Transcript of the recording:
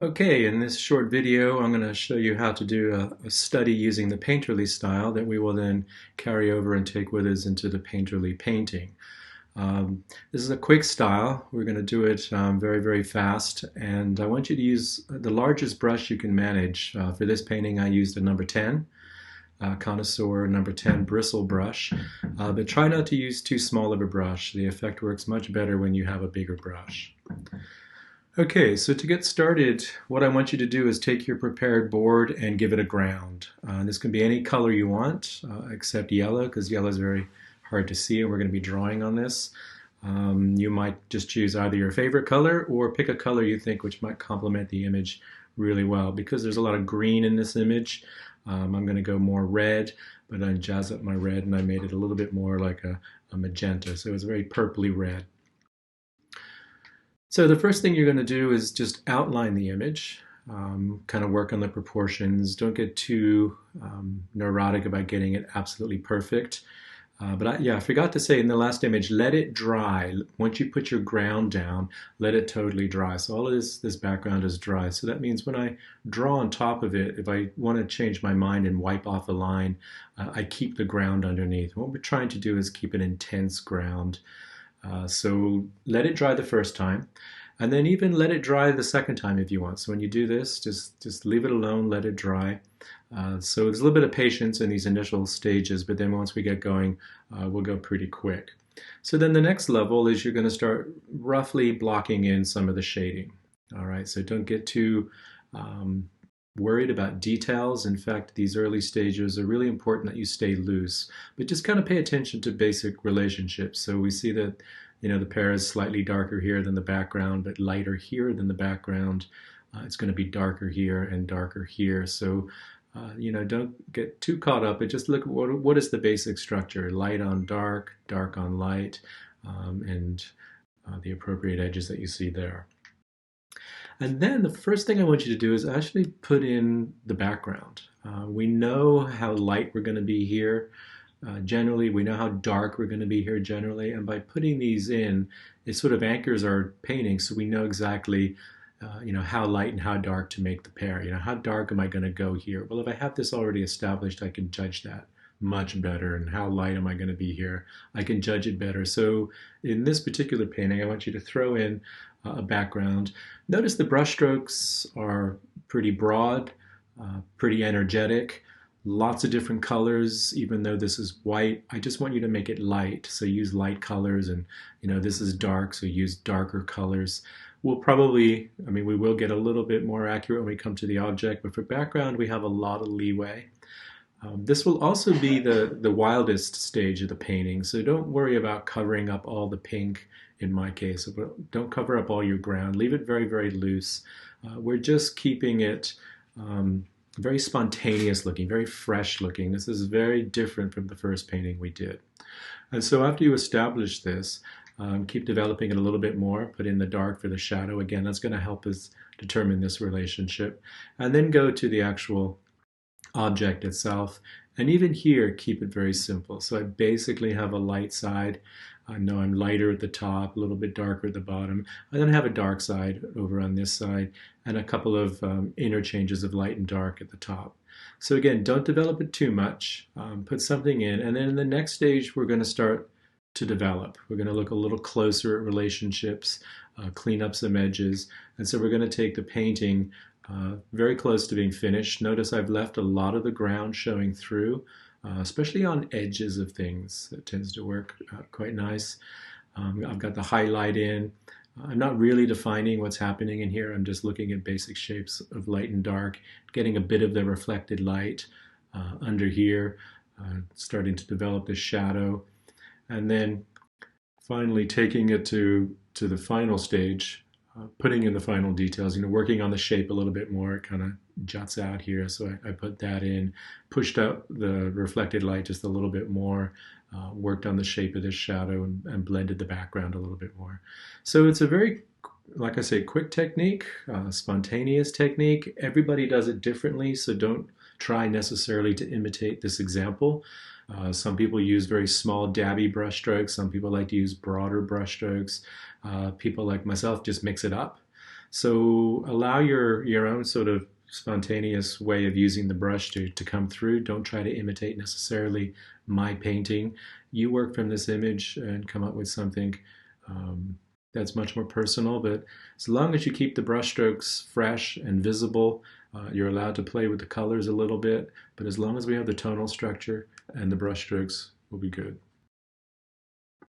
Okay, in this short video, I'm going to show you how to do a study using the painterly style that we will then carry over and take with us into the painterly painting. This is a quick style. We're going to do it very, very fast, and I want you to use the largest brush you can manage. For this painting, I used a number 10, connoisseur number 10 bristle brush, but try not to use too small of a brush. The effect works much better when you have a bigger brush. Okay, so to get started, what I want you to do is take your prepared board and give it a ground. This can be any color you want, except yellow, because yellow is very hard to see, and we're going to be drawing on this. You might just choose either your favorite color or pick a color you think which might complement the image really well. Because there's a lot of green in this image, I'm going to go more red, but I jazz up my red and I made it a little bit more like a magenta, so it's very purpley red. So the first thing you're going to do is just outline the image, kind of work on the proportions. Don't get too neurotic about getting it absolutely perfect. I forgot to say in the last image, let it dry. Once you put your ground down, let it totally dry. So all of this background is dry. So that means when I draw on top of it, if I want to change my mind and wipe off a line, I keep the ground underneath. What we're trying to do is keep an intense ground. So let it dry the first time, and then even let it dry the second time if you want. So when you do this, just leave it alone, let it dry. So there's a little bit of patience in these initial stages, but then once we get going, we'll go pretty quick. So then the next level is you're going to start roughly blocking in some of the shading. All right, so don't get too worried about details. In fact, these early stages are really important that you stay loose, but just kind of pay attention to basic relationships. So we see that, the pear is slightly darker here than the background, but lighter here than the background. It's going to be darker here and darker here. So, don't get too caught up, but just look at what is the basic structure: light on dark, dark on light, and the appropriate edges that you see there. And then the first thing I want you to do is actually put in the background. We know how light we're going to be here. Generally, we know how dark we're going to be here generally. And by putting these in, it sort of anchors our painting so we know exactly how light and how dark to make the pair. How dark am I going to go here? Well, if I have this already established, I can judge that much better. And how light am I going to be here? I can judge it better. So in this particular painting, I want you to throw in a background. Notice the brush strokes are pretty broad, pretty energetic, lots of different colors. Even though this is white, I just want you to make it light. So use light colors, and this is dark, so use darker colors. We will get a little bit more accurate when we come to the object, but for background, we have a lot of leeway. This will also be the wildest stage of the painting, so don't worry about covering up all the pink in my case. Don't cover up all your ground. Leave it very, very loose. We're just keeping it very spontaneous looking, very fresh looking. This is very different from the first painting we did. And so after you establish this, keep developing it a little bit more. Put in the dark for the shadow. Again, that's going to help us determine this relationship. And then go to the actual object itself. And even here, keep it very simple. So I basically have a light side. I know I'm lighter at the top, a little bit darker at the bottom. I then have a dark side over on this side, and a couple of interchanges of light and dark at the top. So again, don't develop it too much. Put something in, and then in the next stage, we're going to start to develop. We're going to look a little closer at relationships, clean up some edges, and so we're going to take the painting very close to being finished. Notice I've left a lot of the ground showing through, especially on edges of things. That tends to work quite nice. I've got the highlight in. I'm not really defining what's happening in here. I'm just looking at basic shapes of light and dark, getting a bit of the reflected light under here, starting to develop the shadow, and then finally taking it to the final stage, putting in the final details, working on the shape a little bit more. It kind of juts out here, so I put that in, pushed out the reflected light just a little bit more, worked on the shape of this shadow, and blended the background a little bit more. So it's a very, like I say, quick technique, spontaneous technique. Everybody does it differently, so don't try necessarily to imitate this example. Some people use very small dabby brush strokes. Some people like to use broader brush strokes. People like myself just mix it up. So allow your own sort of spontaneous way of using the brush to come through. Don't try to imitate necessarily my painting. You work from this image and come up with something um, that's much more personal. But as long as you keep the brushstrokes fresh and visible, you're allowed to play with the colors a little bit. But as long as we have the tonal structure and the brushstrokes, we'll be good.